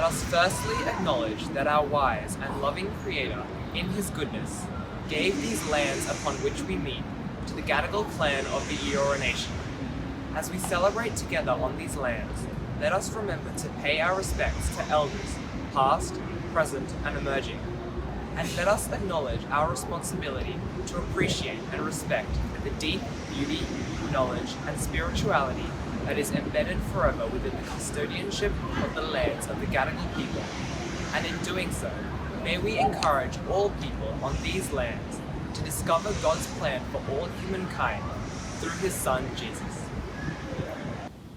let us firstly acknowledge that our wise and loving Creator, in His goodness, gave these lands upon which we meet to the Gadigal clan of the Eora Nation. As we celebrate together on these lands, let us remember to pay our respects to elders, past, present, and emerging. And let us acknowledge our responsibility to appreciate and respect the deep beauty, knowledge, and spirituality that is embedded forever within the custodianship of the lands of the Gadigal people. And in doing so, may we encourage all people on these lands to discover God's plan for all humankind through His Son, Jesus.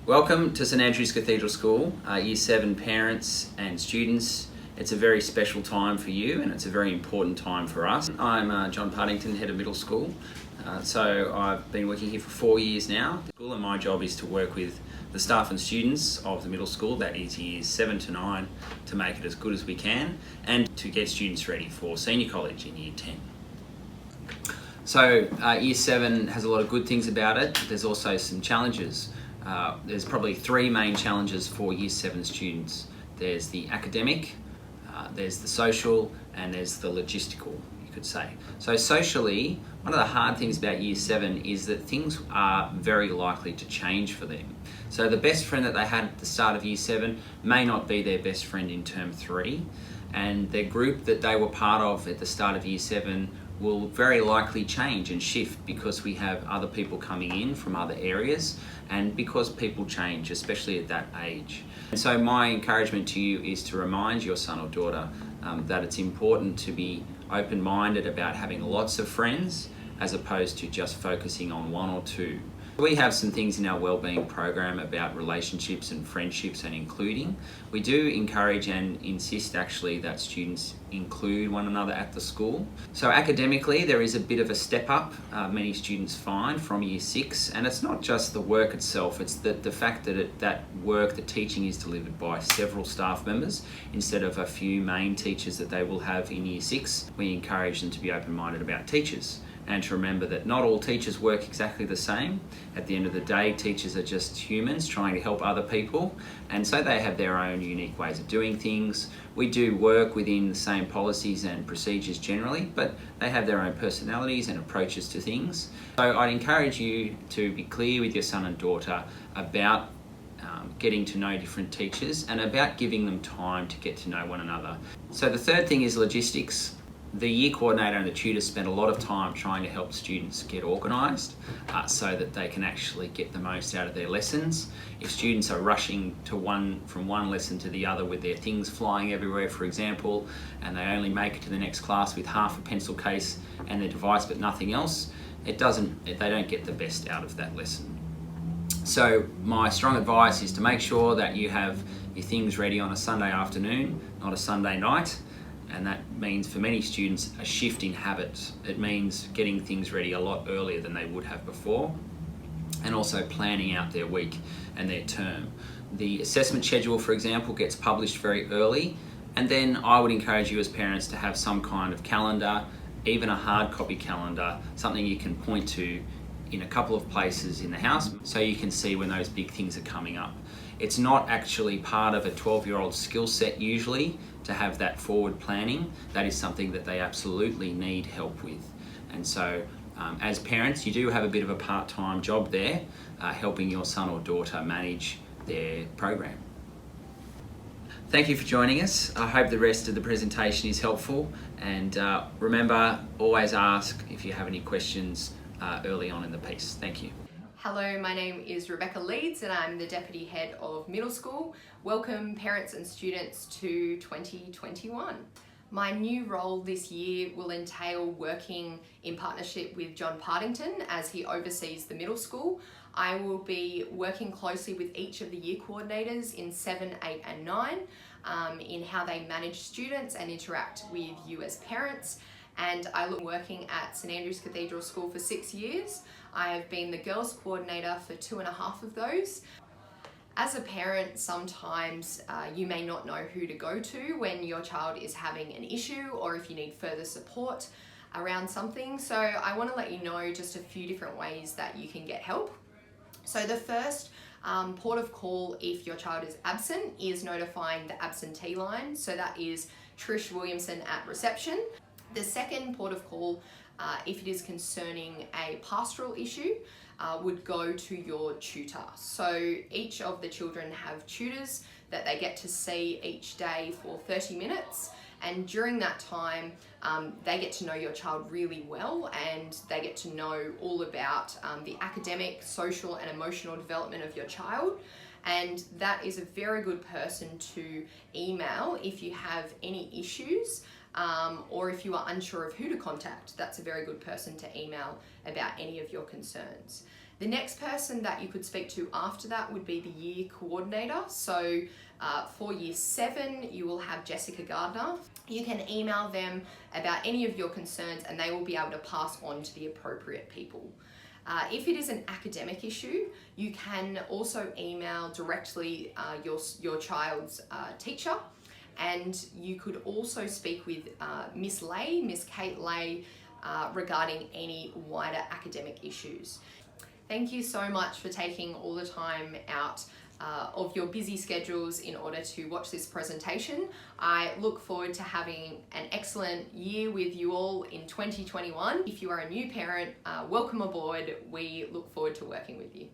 Welcome to St Andrew's Cathedral School, Year 7 parents and students. It's a very special time for you and it's a very important time for us. I'm John Partington, Head of Middle School. So I've been working here for 4 years now. And my job is to work with the staff and students of the middle school, that is years 7 to 9, to make it as good as we can and to get students ready for senior college in year 10. So year 7 has a lot of good things about it. There's also some challenges. There's probably 3 main challenges for year 7 students. There's the academic, there's the social, and there's the logistical, you could say. So socially, one of the hard things about year 7 is that things are very likely to change for them. So the best friend that they had at the start of year 7 may not be their best friend in term 3, and their group that they were part of at the start of year 7 will very likely change and shift because we have other people coming in from other areas and because people change, especially at that age. And so my encouragement to you is to remind your son or daughter that it's important to be open-minded about having lots of friends as opposed to just focusing on 1 or 2. We have some things in our wellbeing program about relationships and friendships and including. We do encourage and insist actually that students include one another at the school. So academically there is a bit of a step up, many students find, from year 6, and it's not just the work itself, it's the fact that that work, the teaching is delivered by several staff members instead of a few main teachers that they will have in year 6. We encourage them to be open-minded about teachers and to remember that not all teachers work exactly the same. At the end of the day, teachers are just humans trying to help other people, and so they have their own unique ways of doing things. We do work within the same policies and procedures generally, but they have their own personalities and approaches to things. So I'd encourage you to be clear with your son and daughter about getting to know different teachers and about giving them time to get to know one another. So the third thing is logistics. The year coordinator and the tutors spend a lot of time trying to help students get organised so that they can actually get the most out of their lessons. If students are rushing from one lesson to the other with their things flying everywhere, for example, and they only make it to the next class with half a pencil case and their device but nothing else, they don't get the best out of that lesson. So my strong advice is to make sure that you have your things ready on a Sunday afternoon, not a Sunday night. And that means for many students a shift in habits. It means getting things ready a lot earlier than they would have before, and also planning out their week and their term. The assessment schedule, for example, gets published very early, and then I would encourage you as parents to have some kind of calendar, even a hard copy calendar, something you can point to in a couple of places in the house so you can see when those big things are coming up. It's not actually part of a 12-year-old skill set usually to have that forward planning. That is something that they absolutely need help with. And so as parents, you do have a bit of a part-time job there, helping your son or daughter manage their program. Thank you for joining us. I hope the rest of the presentation is helpful, and remember, always ask if you have any questions early on in the piece. Thank you. Hello, my name is Rebecca Leeds and I'm the Deputy Head of Middle School. Welcome parents and students to 2021. My new role this year will entail working in partnership with John Partington as he oversees the middle school. I will be working closely with each of the year coordinators in 7, 8 and 9 in how they manage students and interact with you as parents. And I look working at St Andrew's Cathedral School for 6 years. I have been the girls coordinator for 2.5 of those. As a parent, sometimes you may not know who to go to when your child is having an issue or if you need further support around something. So I want to let you know just a few different ways that you can get help. So the first Port of call if your child is absent is notifying the absentee line. So that is Trish Williamson at reception. The second port of call, if it is concerning a pastoral issue, would go to your tutor. So each of the children have tutors that they get to see each day for 30 minutes. And during that time, they get to know your child really well, and they get to know all about the academic, social and emotional development of your child. And that is a very good person to email if you have any issues, or if you are unsure of who to contact. That's a very good person to email about any of your concerns. The next person that you could speak to after that would be the year coordinator. So for year 7, you will have Jessica Gardner. You can email them about any of your concerns and they will be able to pass on to the appropriate people. If it is an academic issue, you can also email directly your child's teacher, and you could also speak with Miss Kate Lay, regarding any wider academic issues. Thank you so much for taking all the time out of your busy schedules in order to watch this presentation. I look forward to having an excellent year with you all in 2021. If you are a new parent, welcome aboard. We look forward to working with you.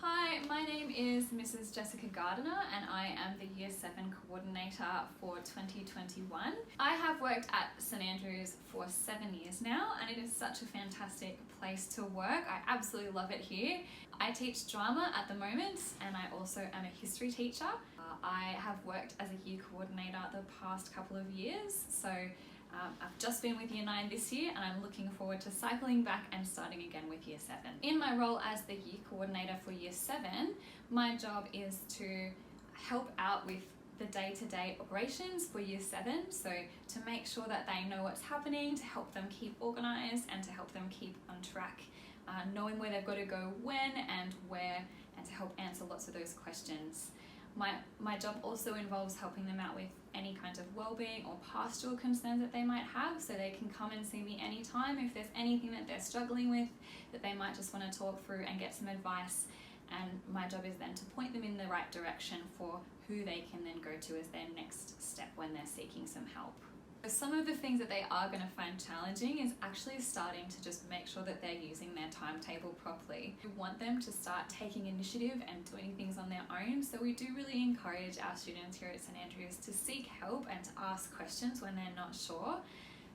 Hi, my name is Mrs. Jessica Gardner and I am the Year 7 Coordinator for 2021. I have worked at St Andrews for 7 years now and it is such a fantastic place to work. I absolutely love it here. I teach drama at the moment and I also am a history teacher. I have worked as a year coordinator the past couple of years, so I've just been with Year 9 this year and I'm looking forward to cycling back and starting again with Year 7. In my role as the Year Coordinator for Year 7, my job is to help out with the day-to-day operations for Year 7, so to make sure that they know what's happening, to help them keep organised and to help them keep on track, knowing where they've got to go when and where, and to help answer lots of those questions. My job also involves helping them out with any kinds of wellbeing or pastoral concerns that they might have, so they can come and see me anytime if there's anything that they're struggling with that they might just want to talk through and get some advice, and my job is then to point them in the right direction for who they can then go to as their next step when they're seeking some help. Some of the things that they are going to find challenging is actually starting to just make sure that they're using their timetable properly. We want them to start taking initiative and doing things on their own, so we do really encourage our students here at St Andrews to seek help and to ask questions when they're not sure.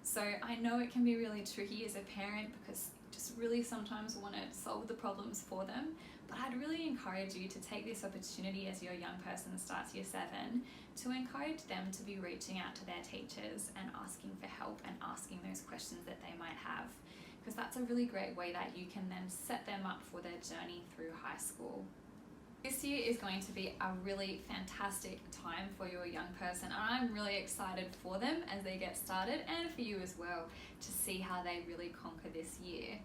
So I know it can be really tricky as a parent because you just really sometimes want to solve the problems for them, but I'd really encourage you to take this opportunity as your young person starts Year 7 to encourage them to be reaching out to their teachers and asking for help and asking those questions that they might have, because that's a really great way that you can then set them up for their journey through high school. This year is going to be a really fantastic time for your young person and I'm really excited for them as they get started, and for you as well, to see how they really conquer this year.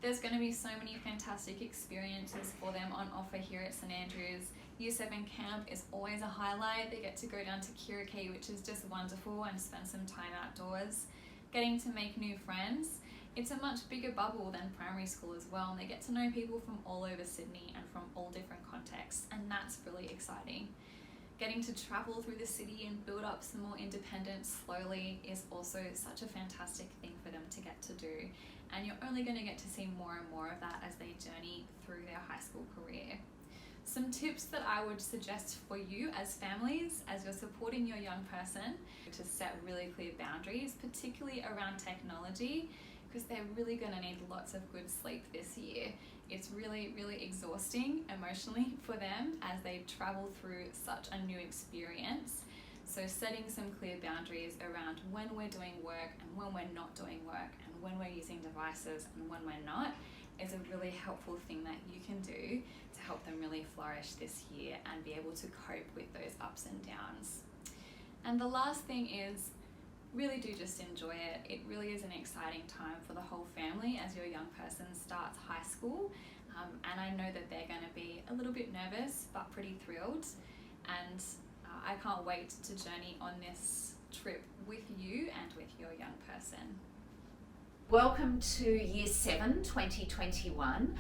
There's going to be so many fantastic experiences for them on offer here at St Andrews. Year 7 camp is always a highlight. They get to go down to Kiriki, which is just wonderful, and spend some time outdoors. Getting to make new friends. It's a much bigger bubble than primary school as well, and they get to know people from all over Sydney and from all different contexts, and that's really exciting. Getting to travel through the city and build up some more independence slowly is also such a fantastic thing for them to get to do. And you're only going to get to see more and more of that as they journey through their high school career. Some tips that I would suggest for you as families, as you're supporting your young person, to set really clear boundaries, particularly around technology, because they're really going to need lots of good sleep this year. It's really, really exhausting emotionally for them as they travel through such a new experience. So setting some clear boundaries around when we're doing work and when we're not doing work, and when we're using devices and when we're not, is a really helpful thing that you can do to help them really flourish this year and be able to cope with those ups and downs. And the last thing is, really do just enjoy it. It really is an exciting time for the whole family as your young person starts high school. And I know that they're going to be a little bit nervous but pretty thrilled, and I can't wait to journey on this trip with you and with your young person. Welcome to Year 7 2021.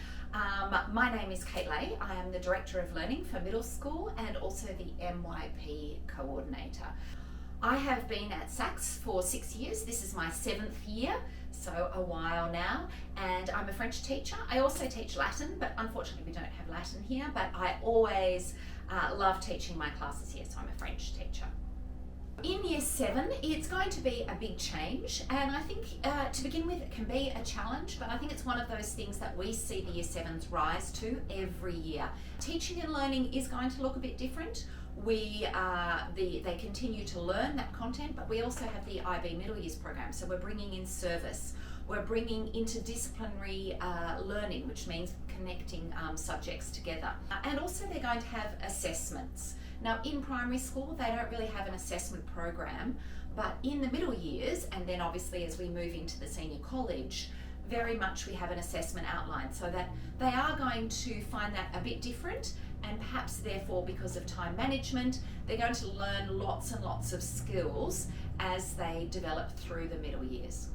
My name is Kate Lay. I am the Director of Learning for Middle School and also the MYP Coordinator. I have been at SACS for 6 years. This is my 7th year, so a while now, and I'm a French teacher. I also teach Latin, but unfortunately we don't have Latin here, but I always love teaching my classes here, so I'm a French teacher. In Year 7, it's going to be a big change, and I think to begin with it can be a challenge, but I think it's one of those things that we see the Year 7s rise to every year. Teaching and learning is going to look a bit different. They continue to learn that content, but we also have the IB Middle Years program, so we're bringing in service. We're bringing interdisciplinary learning, which means connecting subjects together. And also they're going to have assessments. Now in primary school, they don't really have an assessment program, but in the middle years, and then obviously as we move into the senior college, very much we have an assessment outline, so that they are going to find that a bit different, and perhaps therefore because of time management, they're going to learn lots and lots of skills as they develop through the middle years.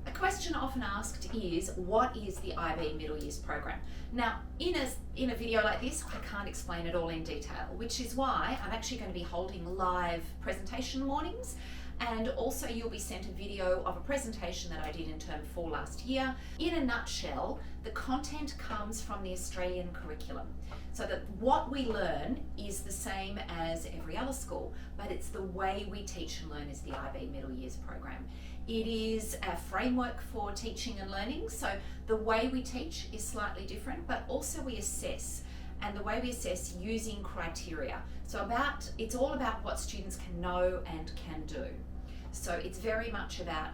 A question often asked is, what is the IB Middle Years program? Now, in a video like this, I can't explain it all in detail, which is why I'm actually going to be holding live presentation mornings, and also you'll be sent a video of a presentation that I did in Term 4 last year. In a nutshell, the content comes from the Australian curriculum, so that what we learn is the same as every other school, but it's the way we teach and learn is the IB Middle Years program. It is a framework for teaching and learning, so the way we teach is slightly different, but also we assess, and the way we assess using criteria. So it's all about what students can know and can do. So it's very much about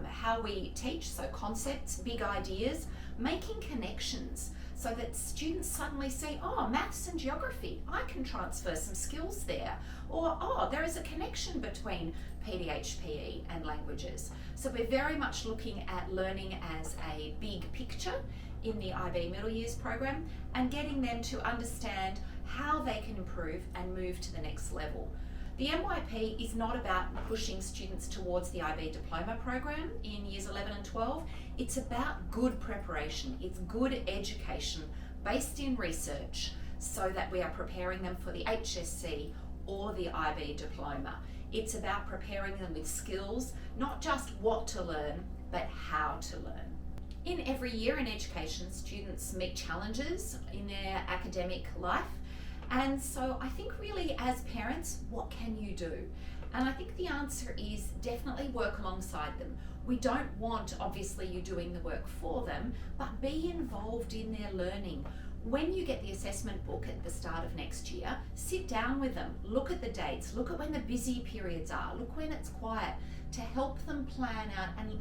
how we teach, so concepts, big ideas, making connections, so that students suddenly see, oh, maths and geography, I can transfer some skills there. Or, oh, there is a connection between PDHPE and languages. So we're very much looking at learning as a big picture in the IB Middle Years program, and getting them to understand how they can improve and move to the next level. The MYP is not about pushing students towards the IB Diploma program in Years 11 and 12. It's about good preparation. It's good education based in research, so that we are preparing them for the HSC or the IB Diploma. It's about preparing them with skills, not just what to learn, but how to learn. In every year in education, students meet challenges in their academic life. And so I think really as parents, what can you do? And I think the answer is definitely work alongside them. We don't want, obviously, you doing the work for them, but be involved in their learning. When you get the assessment book at the start of next year, sit down with them, look at the dates, look at when the busy periods are, look when it's quiet, to help them plan out and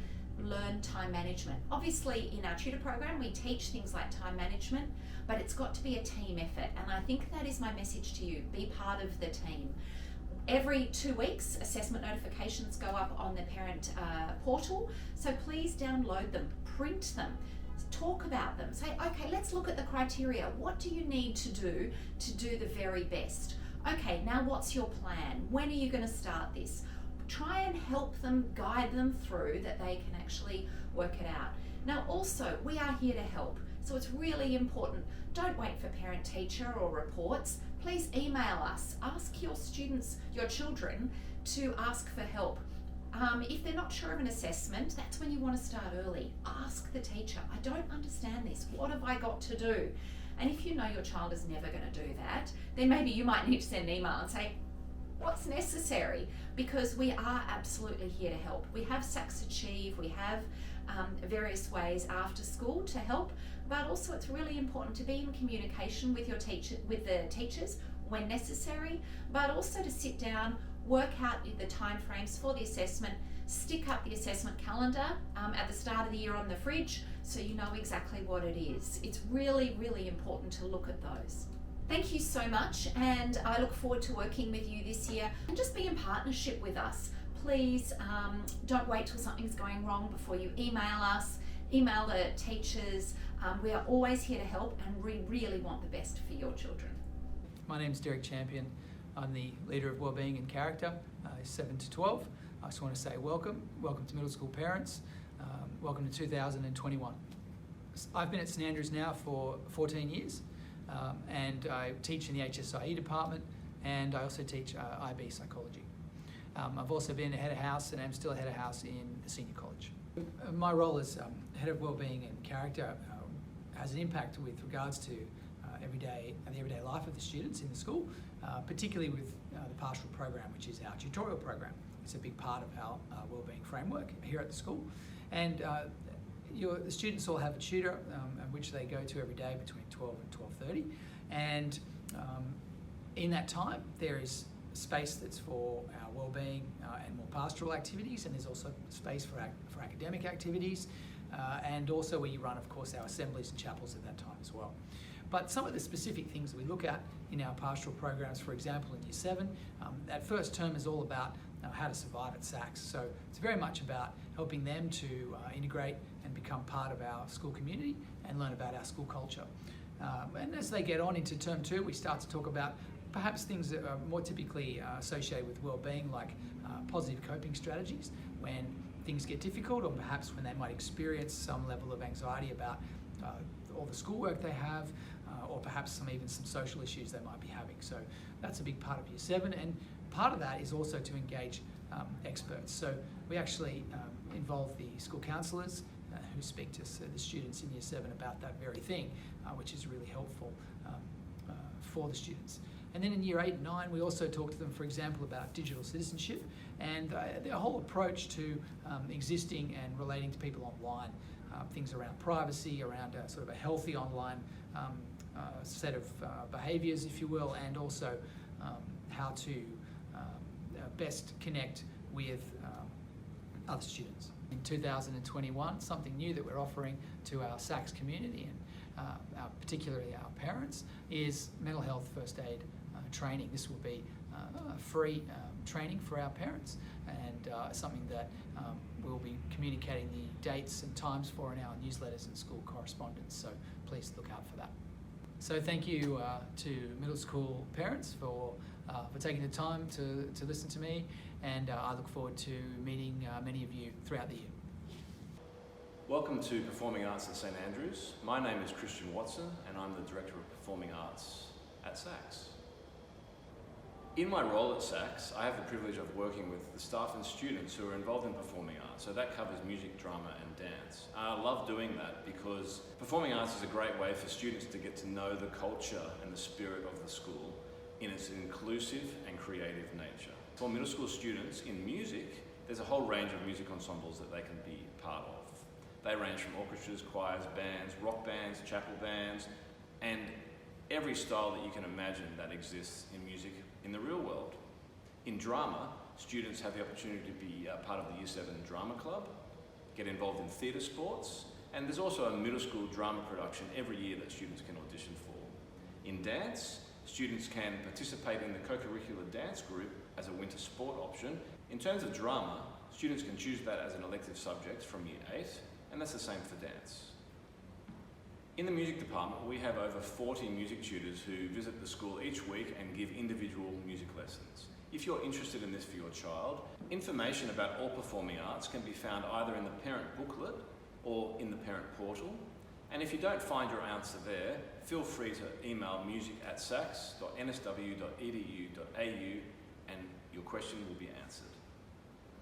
learn time management. Obviously in our tutor program we teach things like time management, but it's got to be a team effort, and I think that is my message to you. Be part of the team. Every 2 weeks assessment notifications go up on the parent portal, so please download them, print them, talk about them, say, okay, let's look at the criteria. What do you need to do the very best? Okay, now what's your plan? When are you going to start this? Try and help them, guide them through that they can actually work it out. Now also, we are here to help, so it's really important. Don't wait for parent-teacher or reports. Please email us. Ask your students, your children, to ask for help. If they're not sure of an assessment, that's when you want to start early. Ask the teacher, I don't understand this, what have I got to do? And if you know your child is never going to do that, then maybe you might need to send an email and say, what's necessary? Because we are absolutely here to help. We have SACS Achieve, we have various ways after school to help, but also it's really important to be in communication with the teachers when necessary, but also to sit down, work out the timeframes for the assessment, stick up the assessment calendar at the start of the year on the fridge so you know exactly what it is. It's really, really important to look at those. Thank you so much, and I look forward to working with you this year, and just be in partnership with us. Please don't wait till something's going wrong before you email us, email the teachers. We are always here to help, and we really want the best for your children. My name's Chapman. I'm the leader of Wellbeing and Character, 7 to 12. I just want to say welcome to middle school parents. Welcome to 2021. I've been at St Andrews now for 14 years, and I teach in the HSIE department, and I also teach IB psychology. I've also been a head of house, and I'm still a head of house in the senior college. My role as head of wellbeing and character has an impact with regards to the everyday life of the students in the school, particularly with the pastoral program, which is our tutorial program. It's a big part of our wellbeing framework here at the school. And the students all have a tutor which they go to every day between 12 and 12:30. And in that time, there is space that's for our wellbeing and more pastoral activities, and there's also space for academic activities, and also we run, of course, our assemblies and chapels at that time as well. But some of the specific things that we look at in our pastoral programs, for example, in Year 7, that first term is all about how to survive at SACS. So it's very much about helping them to integrate and become part of our school community and learn about our school culture. And as they get on into term 2, we start to talk about perhaps things that are more typically associated with well-being, like positive coping strategies when things get difficult, or perhaps when they might experience some level of anxiety about all the schoolwork they have, or perhaps even some social issues they might be having. So that's a big part of Year 7, and part of that is also to engage experts. So we actually involve the school counsellors who speak to the students in Year 7 about that very thing, which is really helpful for the students. And then in Year 8 and 9, we also talk to them, for example, about digital citizenship and their whole approach to existing and relating to people online. Things around privacy, around sort of a healthy online set of behaviours, if you will, and also how to best connect with other students. In 2021, something new that we're offering to our SACS community, and particularly our parents, is mental health first aid training. This will be free training for our parents, and something that we'll be communicating the dates and times for in our newsletters and school correspondence, so please look out for that. So thank you to middle school parents for taking the time to listen to me, and I look forward to meeting many of you throughout the year. Welcome to Performing Arts at St Andrews. My name is Christian Watson, and I'm the Director of Performing Arts at SACS. In my role at SACS, I have the privilege of working with the staff and students who are involved in performing arts. So that covers music, drama and dance. I love doing that because performing arts is a great way for students to get to know the culture and the spirit of the school in its inclusive and creative nature. For middle school students in music, there's a whole range of music ensembles that they can be part of. They range from orchestras, choirs, bands, rock bands, chapel bands, and every style that you can imagine that exists in music in the real world. In drama, students have the opportunity to be part of the Year 7 drama club, get involved in theatre sports, and there's also a middle school drama production every year that students can audition for. In dance, students can participate in the co-curricular dance group as a winter sport option. In terms of drama, students can choose that as an elective subject from Year 8, and that's the same for dance. In the music department, we have over 40 music tutors who visit the school each week and give individual music lessons. If you're interested in this for your child, information about all performing arts can be found either in the parent booklet or in the parent portal. And if you don't find your answer there, feel free to email music@sacs.nsw.edu.au and your question will be answered.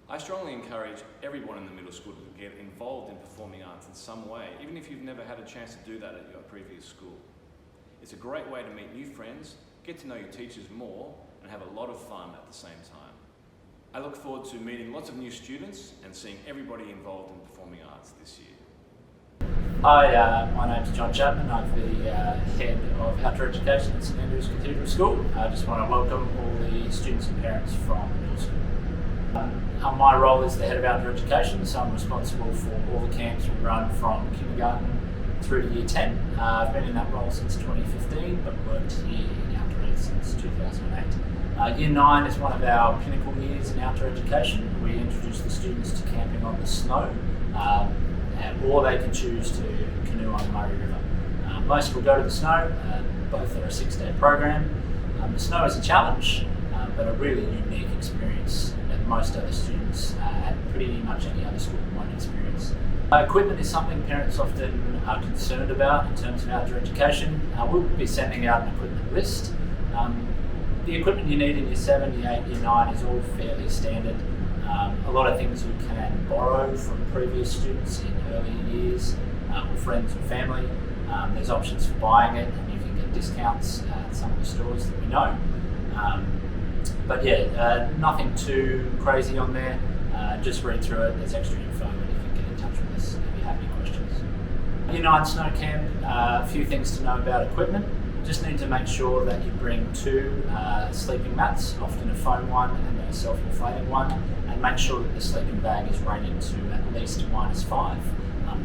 I strongly encourage everyone in the middle school to get involved in performing arts in some way, even if you've never had a chance to do that at your previous school. It's a great way to meet new friends, get to know your teachers more, and have a lot of fun at the same time. I look forward to meeting lots of new students and seeing everybody involved in performing arts this year. Hi, my name's John Chapman. I'm the Head of Outdoor Education at St Andrews Cathedral School. I just want to welcome all the students and parents from middle school. My role is the Head of Outdoor Education, so I'm responsible for all the camps we run from kindergarten through to Year 10. I've been in that role since 2015, but worked here in Outdoor Ed since 2008. Year 9 is one of our pinnacle years in outdoor education. We introduce the students to camping on the snow, or they can choose to canoe on the Murray River. Most will go to the snow, both are a 6-day program. The snow is a challenge, but a really unique experience that most other students at pretty much any other school won't experience. Equipment is something parents often are concerned about in terms of outdoor education. We'll be sending out an equipment list. The equipment you need in year 7, year 8, year 9 is all fairly standard. A lot of things you can borrow from previous students in earlier years, or friends or family. There's options for buying it, and you can get discounts at some of the stores that we know. But yeah, nothing too crazy on there. Just read through it. There's extra info, and you can get in touch with us if you have any questions. Year 9 snow camp, a few things to know about equipment. Just need to make sure that you bring 2 sleeping mats, often a foam one and then a self-inflating one, and make sure that the sleeping bag is rated to at least -5.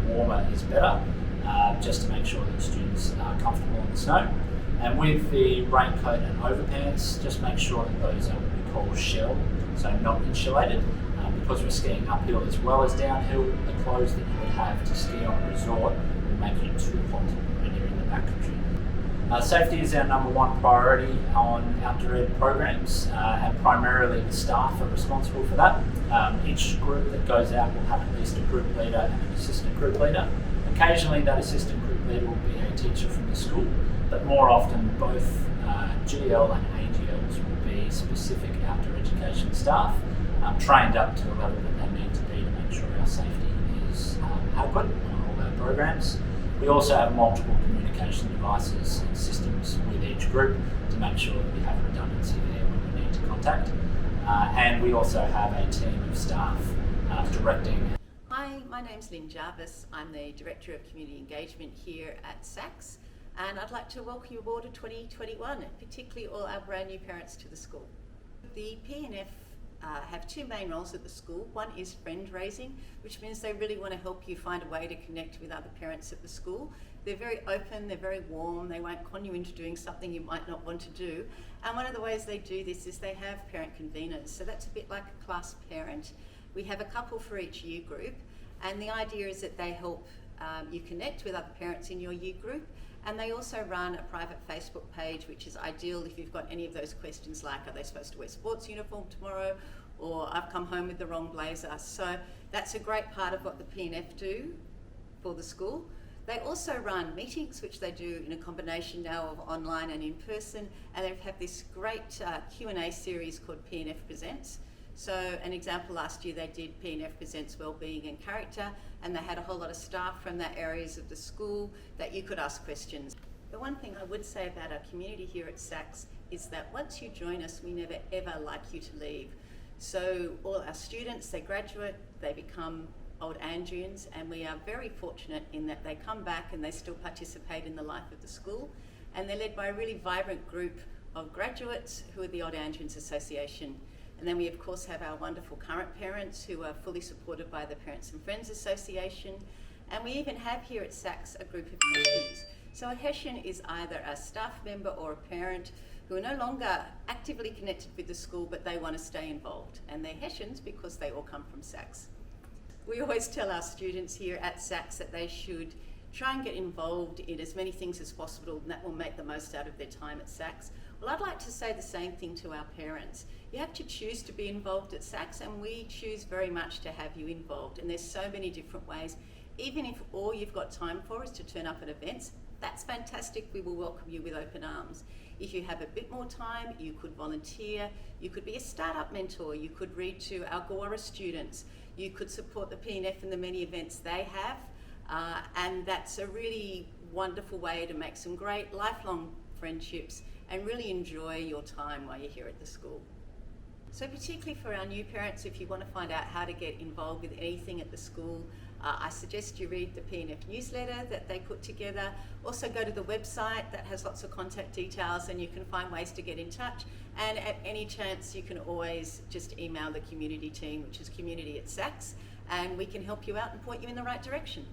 Warmer is better, just to make sure that students are comfortable in the snow. And with the raincoat and overpants, just make sure that those are what we call shell, so not insulated. Because we're skiing uphill as well as downhill, the clothes that you would have to ski on a resort will make you too hot when you're in the backcountry. Safety is our #1 priority on outdoor ed programs, and primarily the staff are responsible for that. Each group that goes out will have at least a group leader and an assistant group leader. Occasionally that assistant group leader will be a teacher from the school, but more often both GL and AGLs will be specific outdoor education staff, trained up to the level that they need to be to make sure our safety is adequate on all our programs. We also have multiple communication devices and systems with each group to make sure that we have redundancy there when we need to contact. And we also have a team of staff directing. Hi, my name's Lynn Jarvis. I'm the Director of Community Engagement here at SACS, and I'd like to welcome you aboard to 2021, particularly all our brand new parents to the school. The P&F have 2 main roles at the school. One is friend raising, which means they really want to help you find a way to connect with other parents at the school. They're very open, they're very warm, they won't con you into doing something you might not want to do. And one of the ways they do this is they have parent conveners. So that's a bit like a class parent. We have a couple for each year group, and the idea is that they help you connect with other parents in your year group. And they also run a private Facebook page, which is ideal if you've got any of those questions like, are they supposed to wear sports uniform tomorrow? Or I've come home with the wrong blazer. So that's a great part of what the P&F do for the school. They also run meetings, which they do in a combination now of online and in person. And they have this great Q&A series called P&F Presents. So an example, last year they did P&F Presents Wellbeing and Character, and they had a whole lot of staff from that areas of the school that you could ask questions. The one thing I would say about our community here at SACS is that once you join us, we never ever like you to leave. So all our students, they graduate, they become old Andrians, and we are very fortunate in that they come back and they still participate in the life of the school, and they're led by a really vibrant group of graduates who are the Old Andrians Association. And then we of course have our wonderful current parents who are fully supported by the Parents and Friends Association. And we even have here at SACS a group of Hessians. So a Hessian is either a staff member or a parent who are no longer actively connected with the school, but they want to stay involved. And they're Hessians because they all come from SACS. We always tell our students here at SACS that they should try and get involved in as many things as possible, and that will make the most out of their time at SACS. Well, I'd like to say the same thing to our parents. You have to choose to be involved at SACS, and we choose very much to have you involved. And there's so many different ways. Even if all you've got time for is to turn up at events, that's fantastic. We will welcome you with open arms. If you have a bit more time, you could volunteer, you could be a startup mentor, you could read to our Gora students, you could support the P&F in the many events they have, and that's a really wonderful way to make some great lifelong friendships and really enjoy your time while you're here at the school. So particularly for our new parents, if you want to find out how to get involved with anything at the school, I suggest you read the P&F newsletter that they put together. Also go to the website that has lots of contact details, and you can find ways to get in touch. And at any chance, you can always just email the community team, which is community@SACS, and we can help you out and point you in the right direction.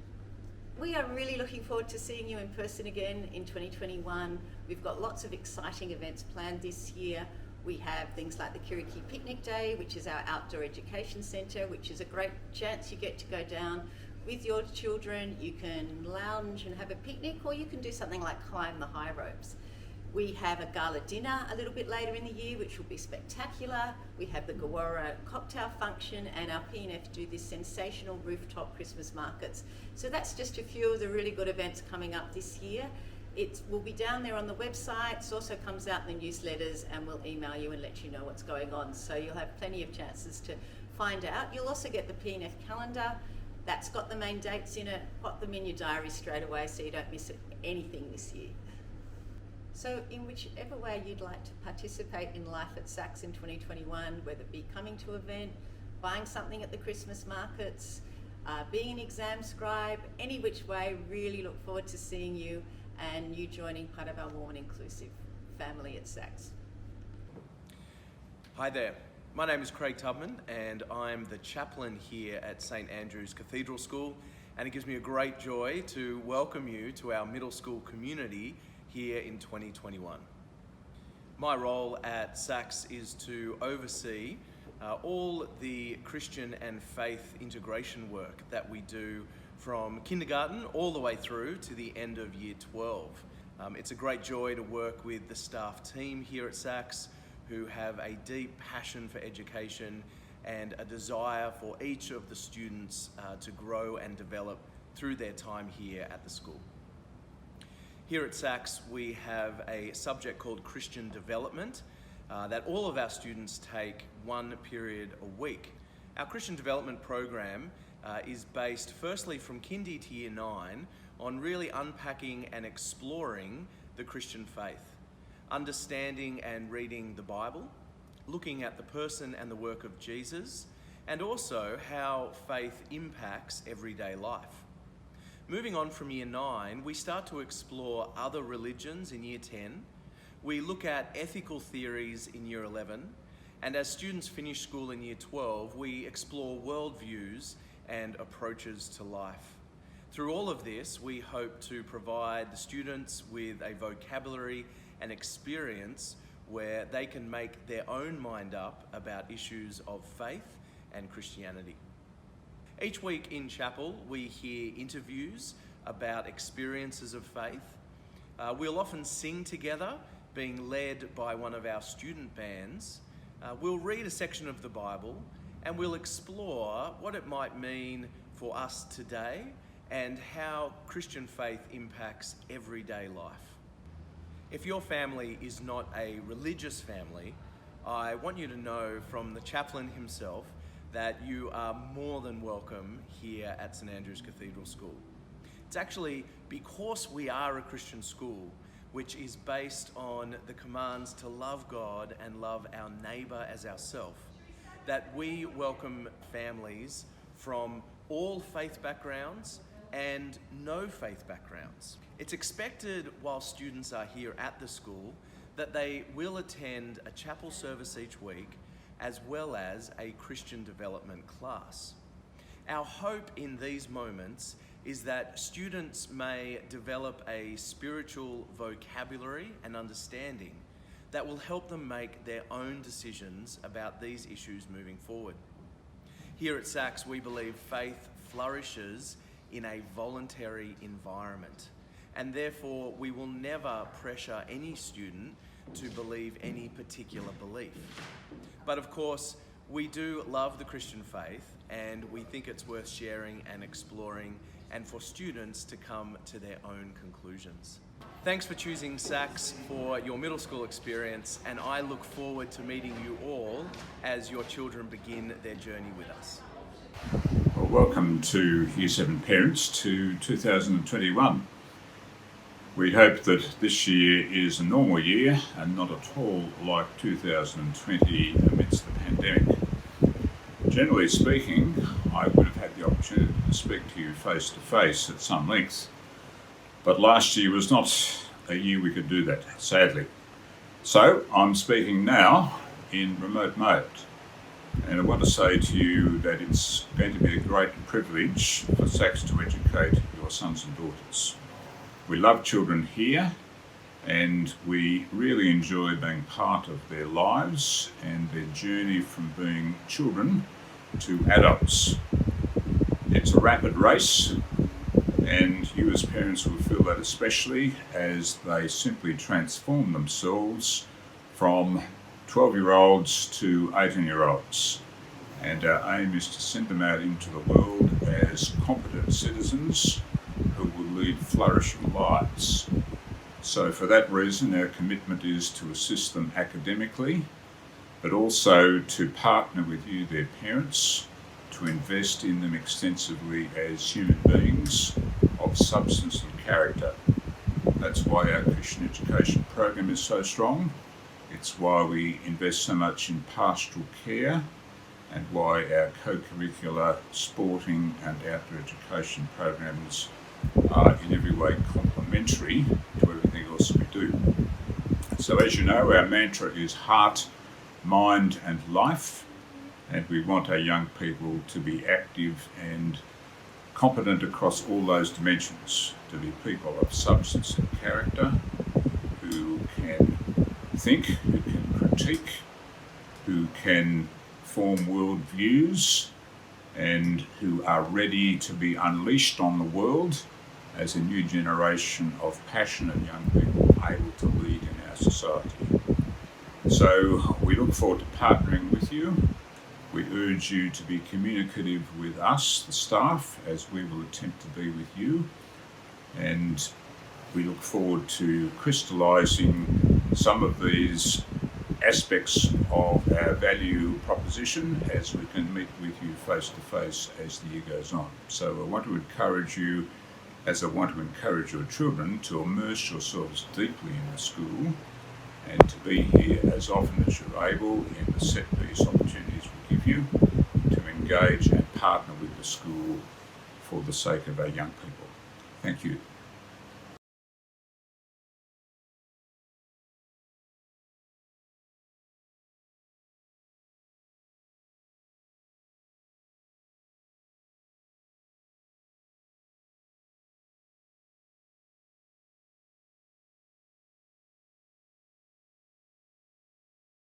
We are really looking forward to seeing you in person again in 2021. We've got lots of exciting events planned this year. We have things like the Kiriki Picnic Day, which is our outdoor education centre, which is a great chance you get to go down with your children. You can lounge and have a picnic, or you can do something like climb the high ropes. We have a gala dinner a little bit later in the year, which will be spectacular. We have the Gawara cocktail function, and our P&F do this sensational rooftop Christmas markets. So that's just a few of the really good events coming up this year. It will be down there on the website. It also comes out in the newsletters, and we'll email you and let you know what's going on. So you'll have plenty of chances to find out. You'll also get the P&F calendar. That's got the main dates in it. Pop them in your diary straight away so you don't miss anything this year. So in whichever way you'd like to participate in life at SACS in 2021, whether it be coming to an event, buying something at the Christmas markets, being an exam scribe, any which way, really look forward to seeing you and you joining part of our warm and inclusive family at SACS. Hi there, my name is Craig Tubman and I'm the chaplain here at St Andrew's Cathedral School, and it gives me a great joy to welcome you to our middle school community here in 2021. My role at SACS is to oversee all the Christian and faith integration work that we do from kindergarten all the way through to the end of year 12. It's a great joy to work with the staff team here at SACS who have a deep passion for education and a desire for each of the students to grow and develop through their time here at the school. Here at SACS, we have a subject called Christian Development that all of our students take one period a week. Our Christian Development program is based firstly from kindy to year 9 on really unpacking and exploring the Christian faith, understanding and reading the Bible, looking at the person and the work of Jesus, and also how faith impacts everyday life. Moving on from year 9, we start to explore other religions in year 10. We look at ethical theories in year 11. And as students finish school in year 12, we explore worldviews and approaches to life. Through all of this, we hope to provide the students with a vocabulary and experience where they can make their own mind up about issues of faith and Christianity. Each week in chapel, we hear interviews about experiences of faith. We'll often sing together, being led by one of our student bands. We'll read a section of the Bible and we'll explore what it might mean for us today and how Christian faith impacts everyday life. If your family is not a religious family, I want you to know from the chaplain himself that you are more than welcome here at St Andrew's Cathedral School. It's actually because we are a Christian school which is based on the commands to love God and love our neighbour as ourselves, that we welcome families from all faith backgrounds and no faith backgrounds. It's expected while students are here at the school that they will attend a chapel service each week as well as a Christian development class. Our hope in these moments is that students may develop a spiritual vocabulary and understanding that will help them make their own decisions about these issues moving forward. Here at SACS, we believe faith flourishes in a voluntary environment, and therefore we will never pressure any student to believe any particular belief. But of course, we do love the Christian faith and we think it's worth sharing and exploring and for students to come to their own conclusions. Thanks for choosing SACS for your middle school experience, and I look forward to meeting you all as your children begin their journey with us. Well, welcome to Year 7 parents to 2021. We hope that this year is a normal year and not at all like 2020 amidst the pandemic. Generally speaking, I would have had the opportunity to speak to you face to face at some length, but last year was not a year we could do that, sadly. So I'm speaking now in remote mode, and I want to say to you that it's going to be a great privilege for SACS to educate your sons and daughters. We love children here and we really enjoy being part of their lives and their journey from being children to adults. It's a rapid race And you as parents will feel that especially as they simply transform themselves from 12-year-olds to 18-year-olds. And our aim is to send them out into the world as competent citizens who will lead flourishing lives. So for that reason, our commitment is to assist them academically, but also to partner with you, their parents, to invest in them extensively as human beings of substance and character. That's why our Christian education program is so strong. It's why we invest so much in pastoral care, and why our co-curricular sporting and outdoor education programs are in every way complementary to everything else we do. So as you know, our mantra is heart, mind and life, and we want our young people to be active and competent across all those dimensions, to be people of substance and character, who can think, who can critique, who can form world views, and who are ready to be unleashed on the world as a new generation of passionate young people able to lead in our society. So we look forward to partnering with you. We urge you to be communicative with us, the staff, as we will attempt to be with you. And we look forward to crystallising some of these aspects of our value proposition as we can meet with you face to face as the year goes on. So I want to encourage you, as I want to encourage your children, to immerse yourselves deeply in the school and to be here as often as you're able in the set piece opportunities we give you to engage and partner with the school for the sake of our young people. Thank you.